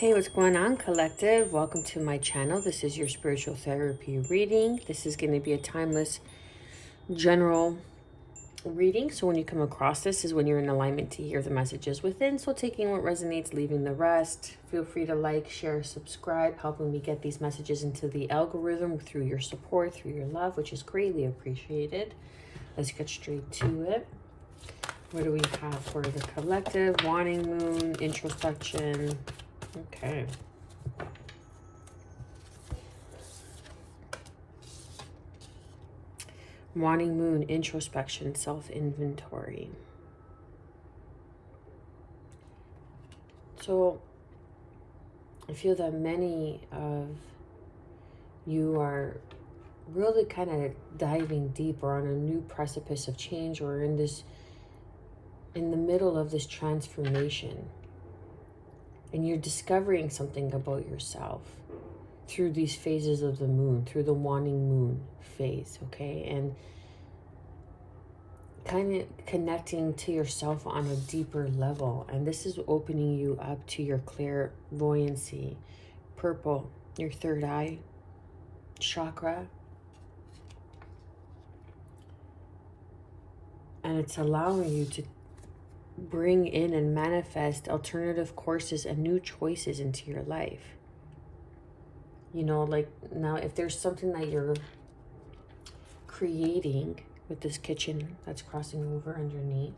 Hey, what's going on, collective? Welcome to my channel. This is your spiritual therapy reading. This is going to be a timeless general reading. So when you come across this is when you're in alignment to hear the messages within. So taking what resonates, leaving the rest. Feel free to like, share, subscribe, helping me get these messages into the algorithm through your support, through your love, which is greatly appreciated. Let's get straight to it. What do we have for the collective? Wanting moon, introspection. Okay. Wanting moon, introspection, self-inventory. So I feel that many of you are really kind of diving deeper on a new precipice of change, or in the middle of this transformation. And you're discovering something about yourself through these phases of the moon, through the wanting moon phase, okay? And kind of connecting to yourself on a deeper level. And this is opening you up to your clairvoyancy, purple, your third eye chakra. And it's allowing you to bring in and manifest alternative courses and new choices into your life. You know, like now, if there's something that you're creating with this kitchen that's crossing over underneath,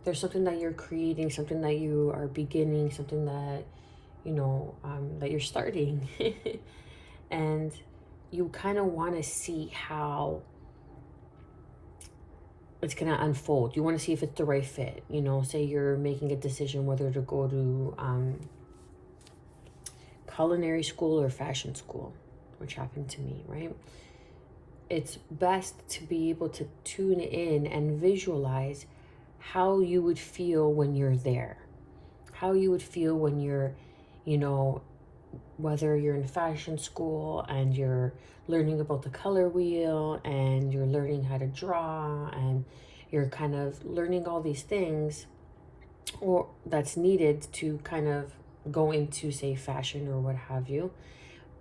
there's something that you're creating, something that you are beginning, something that, you know, that you're starting. And you kind of want to see how it's going to unfold. You want to see if it's the right fit. You know, say you're making a decision whether to go to culinary school or fashion school, which happened to me, right? It's best to be able to tune in and visualize how you would feel when you're there. How you would feel when you're, you know, whether you're in fashion school and you're learning about the color wheel and you're learning how to draw and you're kind of learning all these things, or that's needed to kind of go into, say, fashion or what have you,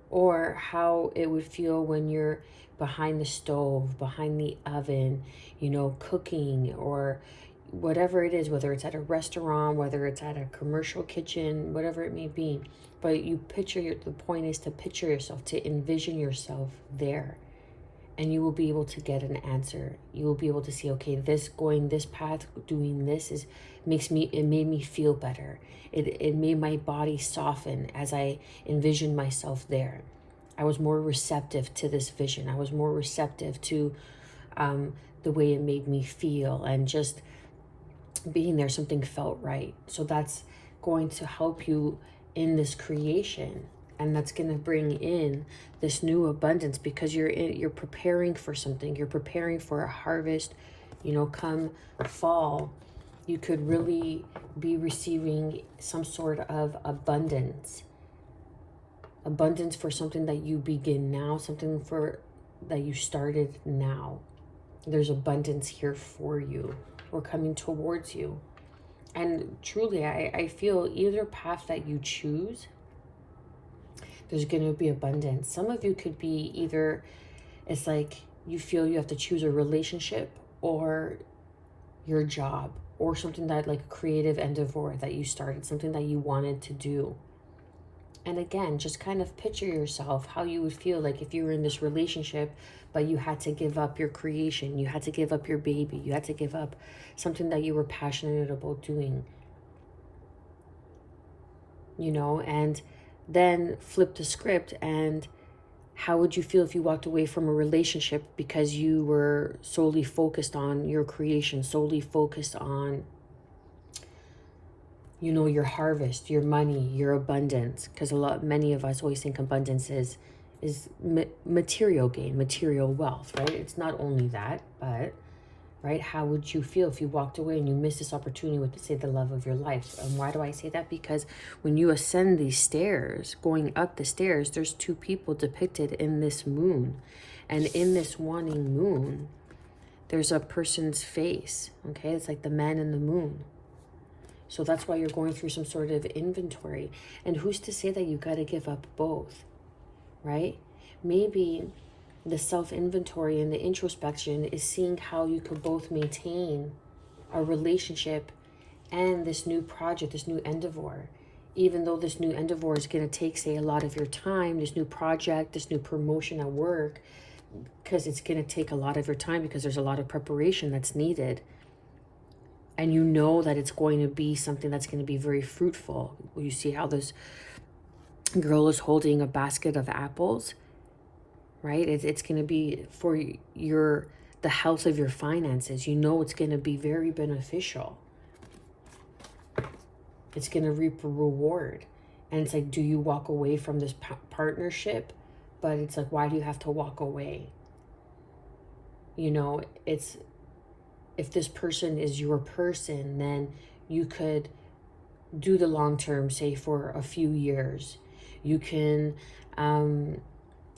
or how it would feel when you're behind the stove, behind the oven, you know, cooking, or whatever it is, whether it's at a restaurant, whether it's at a commercial kitchen, whatever it may be. But you picture the point is to picture yourself, to envision yourself there, and you will be able to get an answer. You will be able to see, okay, this path, doing this it made me feel better. It made my body soften as I envisioned myself there. I was more receptive to this vision. I was more receptive to the way it made me feel, and just being there, something felt right. So that's going to help you in this creation, and that's going to bring in this new abundance, because you're preparing for something. You're preparing for a harvest. You know, come fall, you could really be receiving some sort of abundance for something that you begin now, something for that you started now. There's abundance here for you, or coming towards you. And truly, I feel either path that you choose, there's going to be abundance. Some of you could be either, it's like you feel you have to choose a relationship or your job, or something that, like, a creative endeavor that you started, something that you wanted to do. And again, just kind of picture yourself how you would feel like if you were in this relationship, but you had to give up your creation, you had to give up your baby, you had to give up something that you were passionate about doing, you know, and then flip the script. And how would you feel if you walked away from a relationship because you were solely focused on your creation, solely focused on, you know, your harvest, your money, your abundance? Because many of us always think abundance is material gain, material wealth, right? It's not only that, but right, how would you feel if you walked away and you missed this opportunity with, say, the love of your life? And why do I say that? Because when you ascend these stairs, going up the stairs, there's two people depicted in this moon, and in this wanting moon, there's a person's face. Okay, it's like the man in the moon. So that's why you're going through some sort of inventory. And who's to say that you got to give up both, right? Maybe the self-inventory and the introspection is seeing how you could both maintain a relationship and this new project, this new endeavor. Even though this new endeavor is going to take, say, a lot of your time, this new project, this new promotion at work, because it's going to take a lot of your time because there's a lot of preparation that's needed. And you know that it's going to be something that's going to be very fruitful. You see how this girl is holding a basket of apples, right? It's going to be for the health of your finances. You know it's going to be very beneficial. It's going to reap a reward. And it's like, do you walk away from this partnership? But it's like, why do you have to walk away? You know, it's, if this person is your person, then you could do the long term, say for a few years. You can,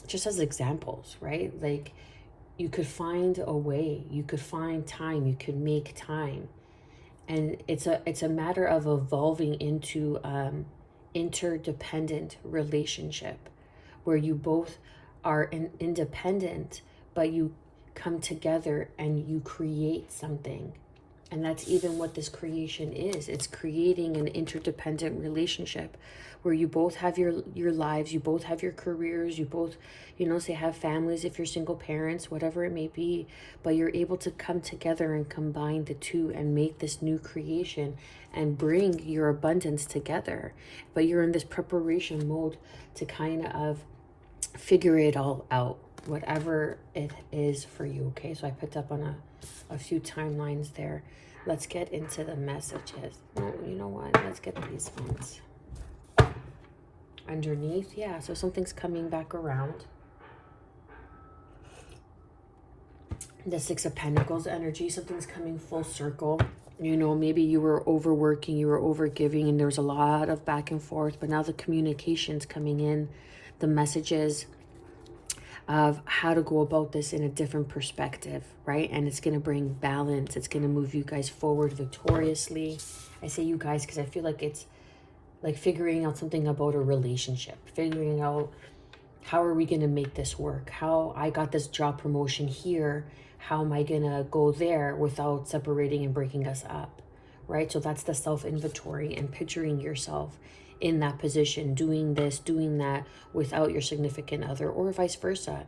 just as examples, right? Like, you could find a way, you could find time, you could make time. And it's a matter of evolving into interdependent relationship where you both are independent, but you come together and you create something. And that's even what this creation is. It's creating an interdependent relationship where you both have your lives, you both have your careers, you both, say have families if you're single parents, whatever it may be, but you're able to come together and combine the two and make this new creation and bring your abundance together. But you're in this preparation mode to kind of figure it all out, whatever it is for you. Okay, so I picked up on a few timelines there. Let's get into the messages. Oh, you know what? Let's get these ones. Underneath, yeah, so something's coming back around. The Six of Pentacles energy, something's coming full circle. Maybe you were overworking, you were overgiving, and there was a lot of back and forth, but now the communication's coming in, the messages of how to go about this in a different perspective, right? And it's going to bring balance. It's going to move you guys forward victoriously. I say you guys because I feel like it's like figuring out something about a relationship, figuring out how are we going to make this work? How I got this job promotion here, how am I going to go there without separating and breaking us up, right? So that's the self-inventory and picturing yourself in that position, doing this, doing that without your significant other, or vice versa.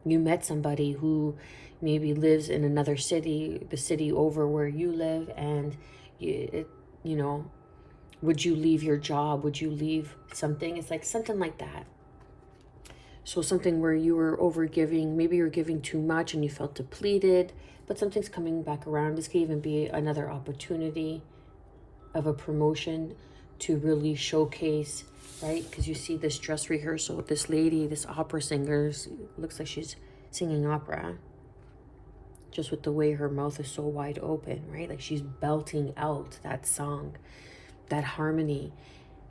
You met somebody who maybe lives in another city, the city over where you live, and would you leave your job? Would you leave something? It's like something like that. So something where you were overgiving, maybe you're giving too much and you felt depleted, but something's coming back around. This could even be another opportunity of a promotion to really showcase, right? Because you see this dress rehearsal with this lady, this opera singer, looks like she's singing opera, just with the way her mouth is so wide open, right? Like she's belting out that song, that harmony,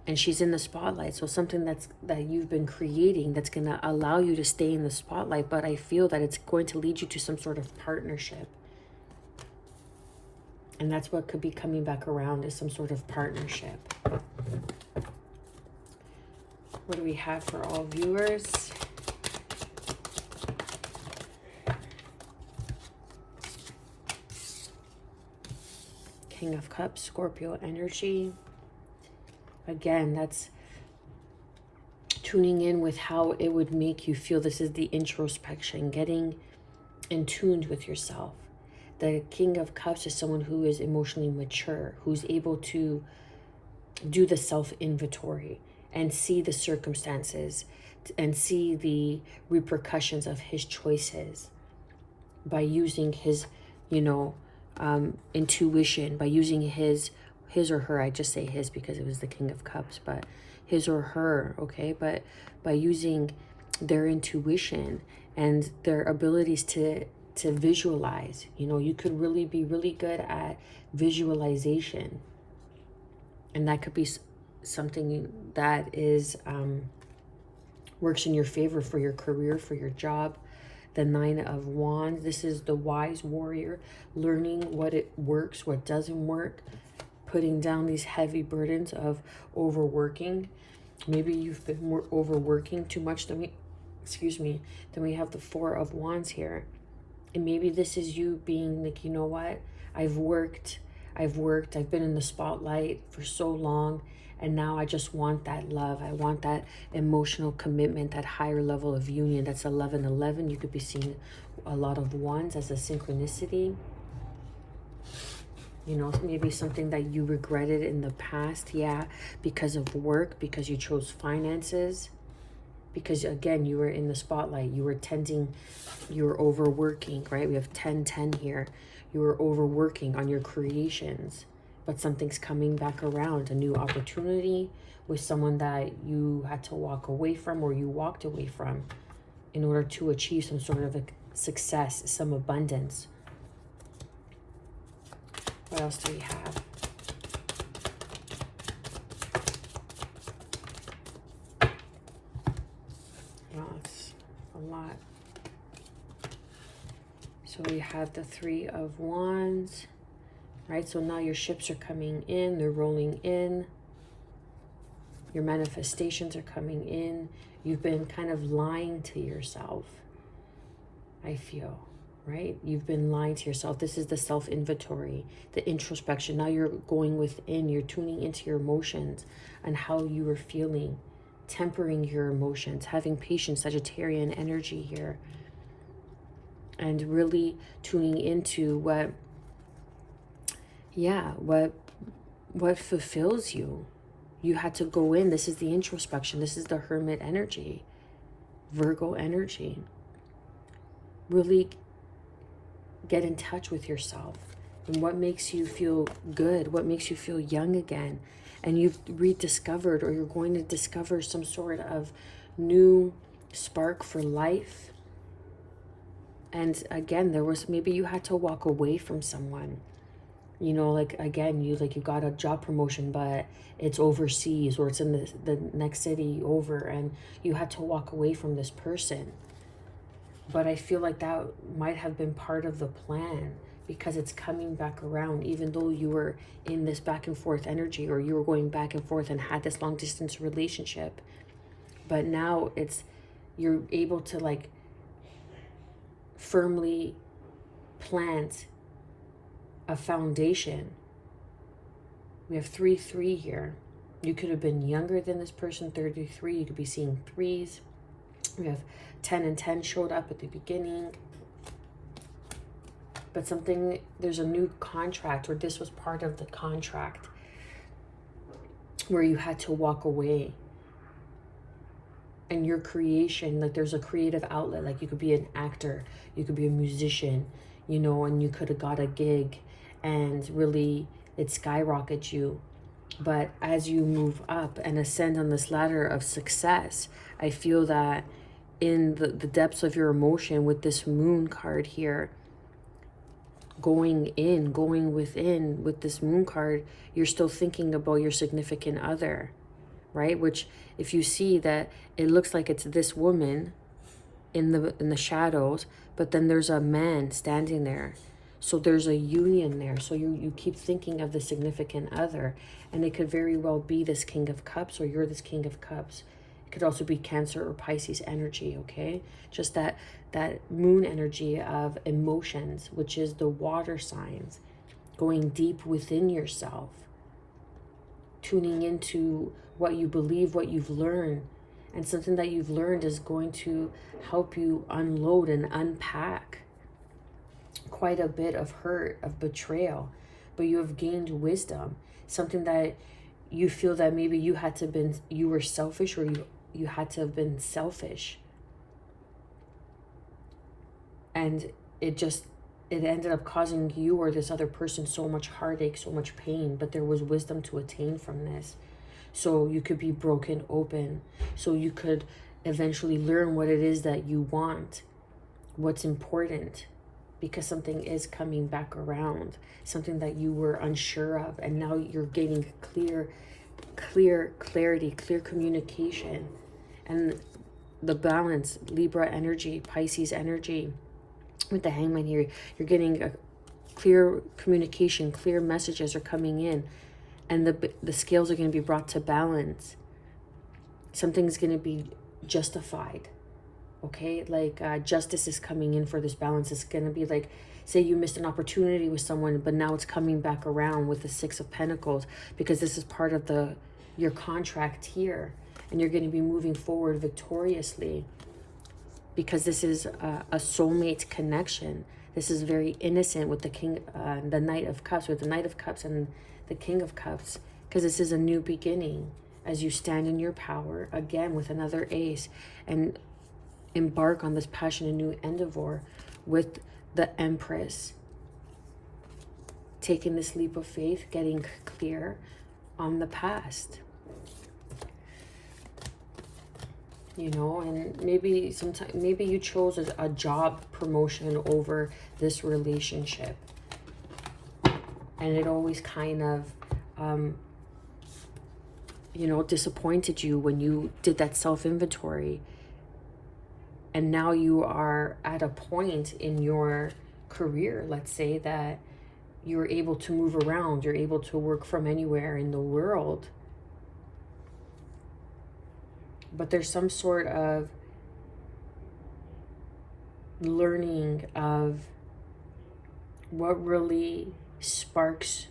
and she's in the spotlight. So something that you've been creating that's going to allow you to stay in the spotlight, but I feel that it's going to lead you to some sort of partnership. And that's what could be coming back around, is some sort of partnership. What do we have for all viewers? King of Cups, Scorpio energy. Again, that's tuning in with how it would make you feel. This is the introspection, getting in tune with yourself. The King of Cups is someone who is emotionally mature, who's able to do the self-inventory and see the circumstances and see the repercussions of his choices by using his, intuition, by using his or her, I just say his because it was the King of Cups, but his or her, okay? But by using their intuition and their abilities to visualize, you could really be really good at visualization. And that could be something that is works in your favor for your career, for your job. The Nine of Wands, this is the wise warrior, learning what it works, what doesn't work, putting down these heavy burdens of overworking. Maybe you've been more overworking too much than we have the Four of Wands here. And maybe this is you being like, you know what? I've been in the spotlight for so long, and now I just want that love. I want that emotional commitment, that higher level of union. That's 1111. You could be seeing a lot of wands as a synchronicity. You know, maybe something that you regretted in the past, yeah, because of work, because you chose finances, because again, you were in the spotlight, you were overworking, right? We have 1010 here. You were overworking on your creations, but something's coming back around, a new opportunity with someone that you had to walk away from, or you walked away from in order to achieve some sort of a success, some abundance. What else do we have? Well, it's a lot. So we have the Three of Wands, right? So now your ships are coming in, they're rolling in. Your manifestations are coming in. You've been kind of lying to yourself, I feel. Right? You've been lying to yourself. This is the self-inventory, the introspection. Now you're going within, you're tuning into your emotions and how you are feeling, tempering your emotions, having patience, Sagittarian energy here, and really tuning into what fulfills you. You had to go in. This is the introspection. This is the Hermit energy, Virgo energy. Really get in touch with yourself and what makes you feel good, what makes you feel young again. And you've rediscovered, or you're going to discover, some sort of new spark for life. And again, maybe you had to walk away from someone. You know, like, again, you got a job promotion, but it's overseas, or it's in the next city over, and you had to walk away from this person. But I feel like that might have been part of the plan, because it's coming back around, even though you were in this back and forth energy, or you were going back and forth and had this long distance relationship. But now you're able to like firmly plant a foundation. We have 3-3 here. You could have been younger than this person, 33. You could be seeing threes. We have 10 and 10 showed up at the beginning. But there's a new contract, or this was part of the contract, where you had to walk away. And your creation, like, there's a creative outlet. Like, you could be an actor, you could be a musician, you know, and you could have got a gig and really it skyrockets you. But as you move up and ascend on this ladder of success, I feel that in the depths of your emotion, with this Moon card here, going within with this Moon card, you're still thinking about your significant other, right? Which, if you see that, it looks like it's this woman in the shadows, but then there's a man standing there. So there's a union there. So you keep thinking of the significant other, and it could very well be this King of Cups, or you're this King of Cups. It could also be Cancer or Pisces energy, okay? Just that Moon energy of emotions, which is the water signs, going deep within yourself, tuning into what you believe, what you've learned. And something that you've learned is going to help you unload and unpack quite a bit of hurt, of betrayal. But you have gained wisdom, something that you feel that maybe you were selfish, or you had to have been selfish. And it ended up causing you or this other person so much heartache, so much pain. But there was wisdom to attain from this. So you could be broken open. So you could eventually learn what it is that you want, what's important, because something is coming back around, something that you were unsure of. And now you're gaining clear clarity, clear communication. And the balance, Libra energy, Pisces energy, with the Hangman here, you're getting a clear communication, clear messages are coming in. and the scales are going to be brought to balance. Something's going to be justified. Okay, like justice is coming in for this balance. It's going to be like, say you missed an opportunity with someone, but now it's coming back around with the Six of Pentacles, because this is part of your contract here, and you're going to be moving forward victoriously, because this is a soulmate connection. This is very innocent with the Knight of Cups, with the Knight of Cups and the King of Cups, because this is a new beginning as you stand in your power again with another ace and embark on this passionate new endeavor with the Empress, taking this leap of faith, getting clear on the past. You know, and maybe you chose a job promotion over this relationship, and it always kind of you know, disappointed you when you did that self-inventory. And now you are at a point in your career, let's say, that you're able to move around, you're able to work from anywhere in the world. But there's some sort of learning of what really sparks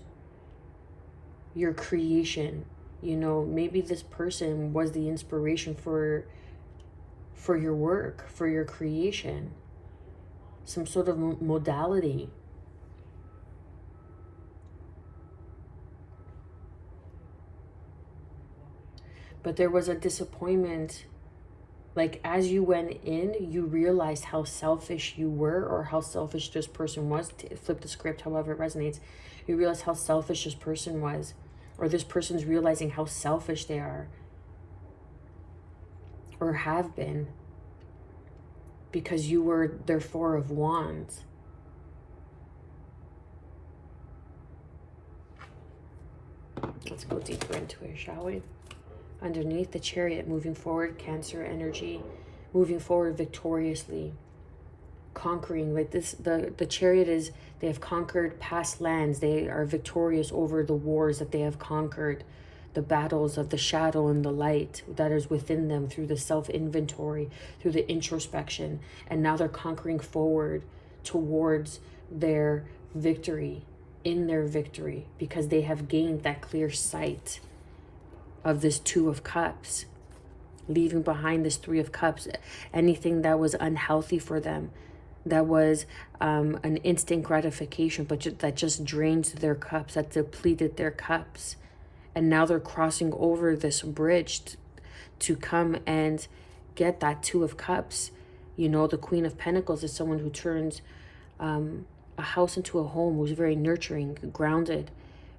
your creation. You know, maybe this person was the inspiration for your work, for your creation, some sort of modality. But there was a disappointment, like as you went in, you realized how selfish you were, or how selfish this person was. Flip the script, however it resonates. You realize how selfish this person was, or this person's realizing how selfish they are, or have been, because you were their Four of Wands. Let's go deeper into it, shall we? Underneath the Chariot, moving forward, Cancer energy, moving forward victoriously, conquering. Like this, the Chariot is, they have conquered past lands. They are victorious over the wars that they have conquered, the battles of the shadow and the light that is within them, through the self-inventory, through the introspection. And now they're conquering forward towards their victory, in their victory, because they have gained that clear sight of this Two of Cups, leaving behind this Three of Cups, anything that was unhealthy for them, that was an instant gratification, but that just drains their cups, that depleted their cups. And now they're crossing over this bridge to come and get that Two of Cups. You know, the Queen of Pentacles is someone who turns a house into a home, who's very nurturing, grounded,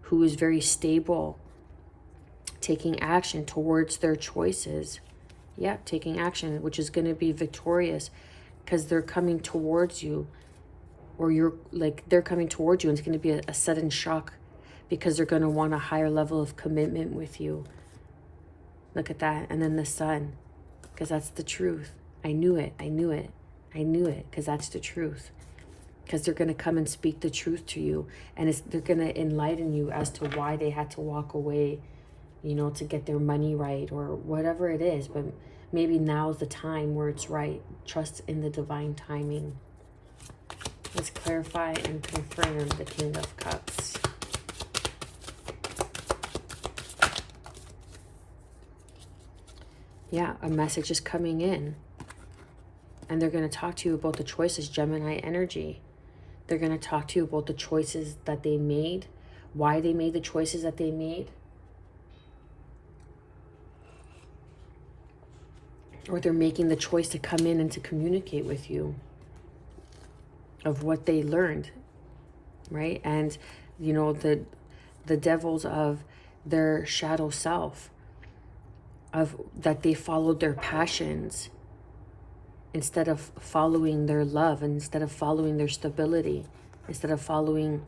who is very stable, taking action towards their choices. Yeah, taking action, which is going to be victorious, because they're coming towards you, or they're coming towards you, and it's going to be a sudden shock, because they're going to want a higher level of commitment with you. Look at that. And then the Sun, because that's the truth. I knew it, because that's the truth. Because they're going to come and speak the truth to you, and they're going to enlighten you as to why they had to walk away, you know, to get their money right, or whatever it is. But maybe now's the time where it's right. Trust in the divine timing. Let's clarify and confirm the King of Cups. Yeah, a message is coming in, and they're going to talk to you about the choices. Gemini energy. They're going to talk to you about the choices that they made, why they made the choices that they made. Or they're making the choice to come in and to communicate with you of what they learned, right? And, you know, the devils of their shadow self, of that they followed their passions instead of following their love, and instead of following their stability, instead of following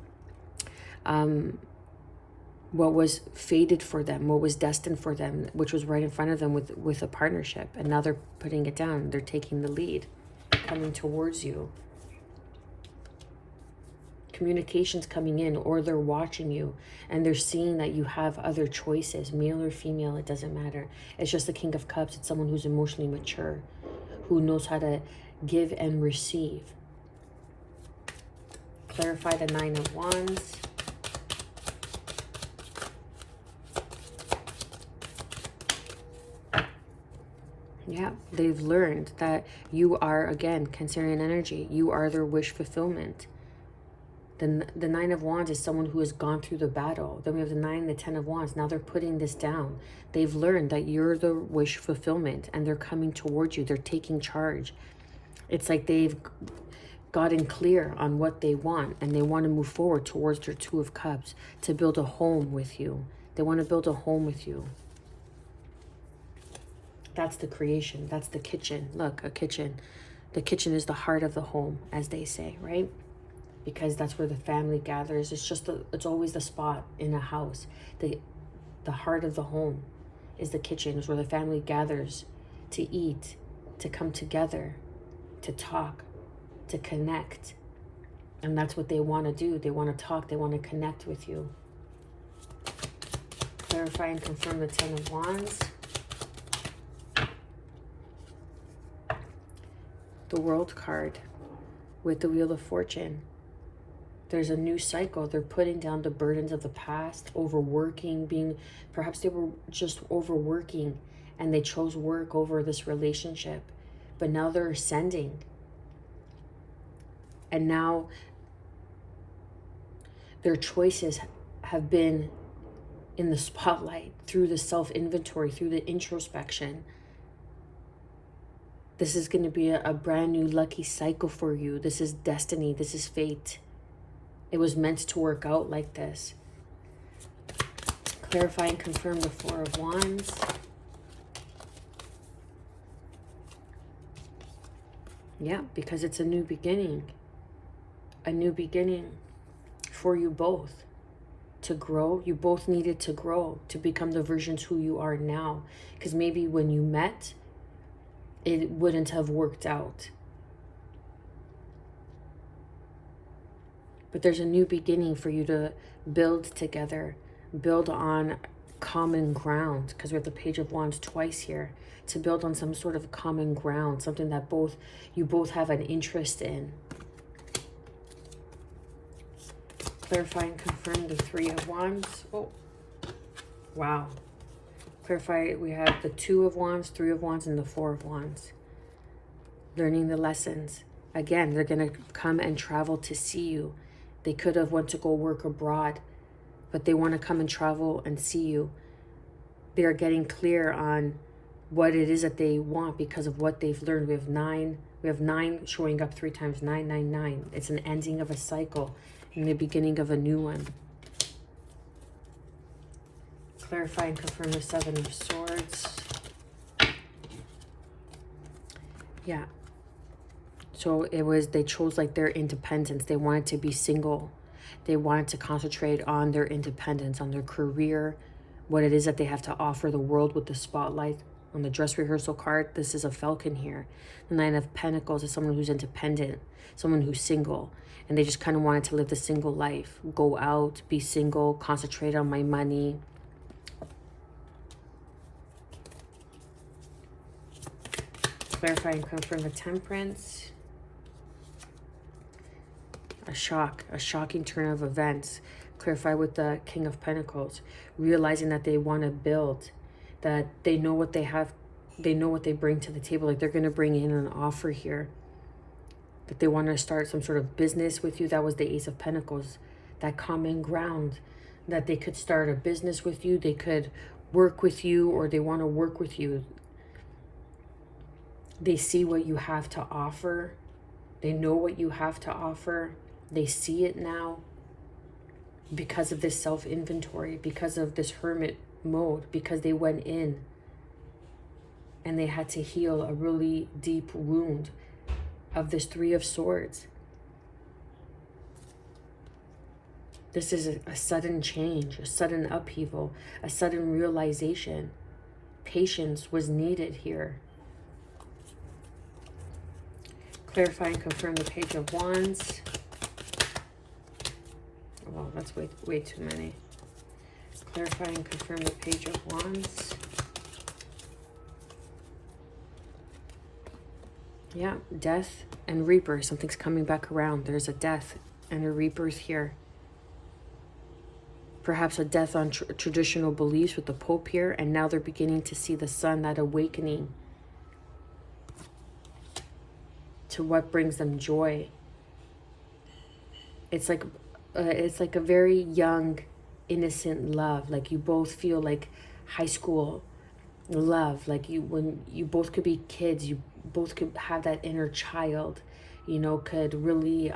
what was fated for them, what was destined for them, which was right in front of them with a partnership. And now they're putting it down. They're taking the lead, coming towards you. communications coming in, or they're watching you and they're seeing that you have other choices, male or female, it doesn't matter. It's just the King of Cups. It's someone who's emotionally mature, who knows how to give and receive. Clarify the Nine of Wands. Yeah, they've learned that you are, again, Cancerian energy. You are their wish fulfillment. The Nine of Wands is someone who has gone through the battle. Then we have the Nine and the Ten of Wands. Now they're putting this down. They've learned that you're the wish fulfillment, and they're coming towards you. They're taking charge. It's like they've gotten clear on what they want, and they want to move forward towards their Two of Cups to build a home with you. They want to build a home with you. That's the creation. That's the kitchen. Look, a kitchen. The kitchen is the heart of the home, as they say, right? Because that's where the family gathers. It's always the spot in a house. The heart of the home is the kitchen. Is where the family gathers to eat, to come together, to talk, to connect. And that's what they want to do. They want to talk. They want to connect with you. Clarify and confirm the Ten of Wands. The World card with the Wheel of Fortune. There's a new cycle. They're putting down the burdens of the past, overworking, perhaps they were just overworking and they chose work over this relationship. But now they're ascending. And now their choices have been in the spotlight through the self-inventory, through the introspection. This is going to be a brand new lucky cycle for you. This is destiny. This is fate. It was meant to work out like this. Clarify and confirm the Four of Wands. Yeah, because it's a new beginning. A new beginning for you both. To grow. You both needed to grow to become the versions who you are now. Because maybe when you met, it wouldn't have worked out. But there's a new beginning for you to build together, build on common ground, because we have the Page of Wands twice here, to build on some sort of common ground, something that you both have an interest in. Clarify and confirm the Three of Wands. Oh, wow. Clarify, we have the Two of Wands, Three of Wands, and the Four of Wands. Learning the lessons. Again, they're going to come and travel to see you. They could have went to go work abroad, but they want to come and travel and see you. They are getting clear on what it is that they want because of what they've learned. We have nine showing up 3 times. 999. It's an ending of a cycle and the beginning of a new one. Clarify and confirm the Seven of Swords. Yeah. So they chose like their independence. They wanted to be single. They wanted to concentrate on their independence, on their career, what it is that they have to offer the world with the spotlight. On the dress rehearsal card, this is a falcon here. The Nine of Pentacles is someone who's independent, someone who's single. And they just kind of wanted to live the single life. Go out, be single, concentrate on my money. Clarify and confirm the Temperance. A shocking turn of events. Clarify with the King of Pentacles. Realizing that they want to build, that they know what they have, they know what they bring to the table. Like they're going to bring in an offer here. That they want to start some sort of business with you. That was the Ace of Pentacles. That common ground. That they could start a business with you. They could work with you, or they want to work with you. They see what you have to offer. They know what you have to offer. They see it now because of this self-inventory, because of this hermit mode, because they went in and they had to heal a really deep wound of this Three of Swords. This is a sudden change, a sudden upheaval, a sudden realization. Patience was needed here. Clarify and confirm the Page of Wands. Well, that's way too many. Clarify and confirm the Page of Wands. Yeah, death and rebirth. Something's coming back around. There's a death and a rebirth here. Perhaps a death on traditional beliefs with the Pope here, and now they're beginning to see the sun, that awakening to what brings them joy. It's like a very young, innocent love. Like you both feel like high school love. Like when you both could be kids, you both could have that inner child, you know, could really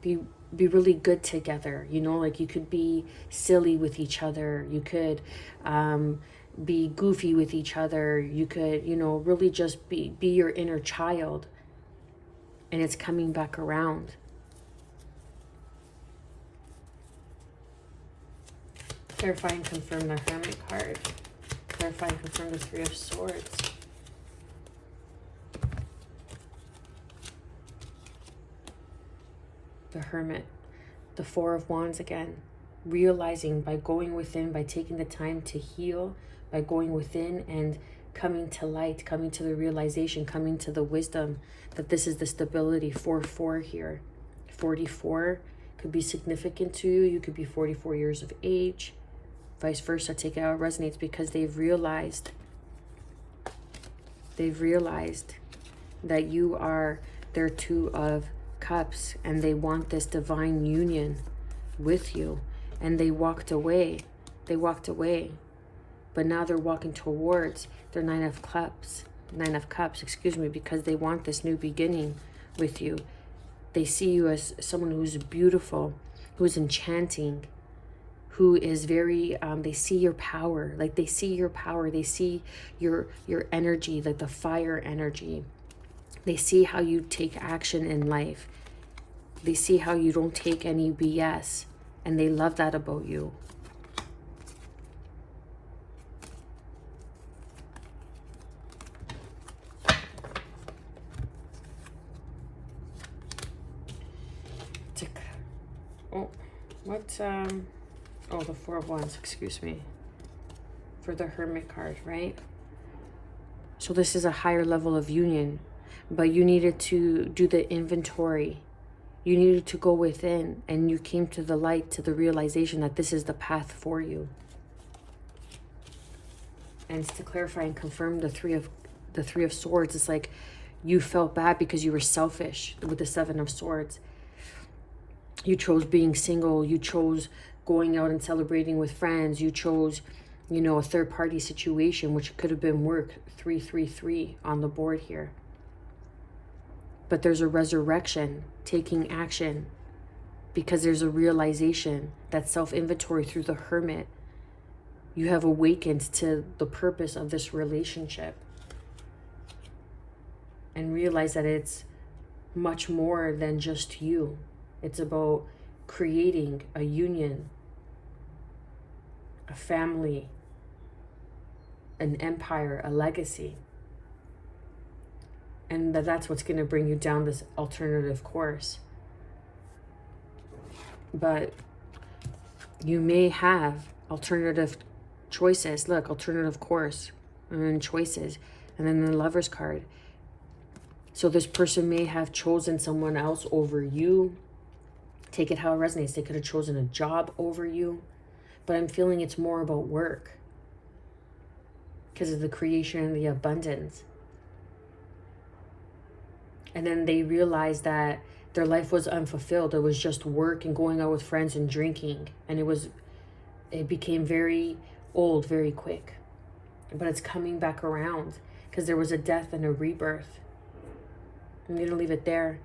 be really good together, you know, like you could be silly with each other, you could be goofy with each other, you could, you know, really just be your inner child. And it's coming back around. Clarify and confirm the Hermit card. Clarify and confirm the Three of Swords. The Hermit, the Four of Wands again, realizing by going within, by taking the time to heal, by going within and coming to light, coming to the realization, coming to the wisdom that this is the stability. 4-4 here. 44 could be significant to you. You could be 44 years of age. Vice versa. Take it how it resonates, because they've realized that you are their Two of Cups, and they want this divine union with you, and they walked away, but now they're walking towards their Nine of Cups, excuse me, because they want this new beginning with you. They see you as someone who's beautiful, who's enchanting, who is very they see your power, like they see your power, they see your energy, like the fire energy. They see how you take action in life. They see how you don't take any BS, and they love that about you. Oh, the Four of Wands, excuse me, for the Hermit card, right? So this is a higher level of union, but you needed to do the inventory. You needed to go within, and you came to the light, to the realization that this is the path for you. And it's to clarify and confirm the Three of Swords. It's like you felt bad because you were selfish with the Seven of Swords. You chose being single. You chose going out and celebrating with friends. You chose, you know, a third-party situation, which could have been work. 3-3-3 on the board here. But there's a resurrection, taking action, because there's a realization that self-inventory through the Hermit. You have awakened to the purpose of this relationship and realize that it's much more than just you. It's about creating a union, a family, an empire, a legacy. And that's what's going to bring you down this alternative course. But you may have alternative choices. Look, alternative course and choices. And then the Lover's card. So this person may have chosen someone else over you. Take it how it resonates. They could have chosen a job over you. But I'm feeling it's more about work, because of the creation and the abundance. And then they realized that their life was unfulfilled. It was just work and going out with friends and drinking. And it became very old very quick. But it's coming back around, because there was a death and a rebirth. I'm going to leave it there.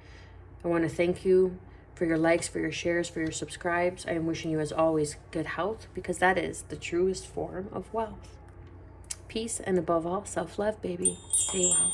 I want to thank you for your likes, for your shares, for your subscribes. I am wishing you, as always, good health, because that is the truest form of wealth. Peace, and above all, self-love, baby. Stay well.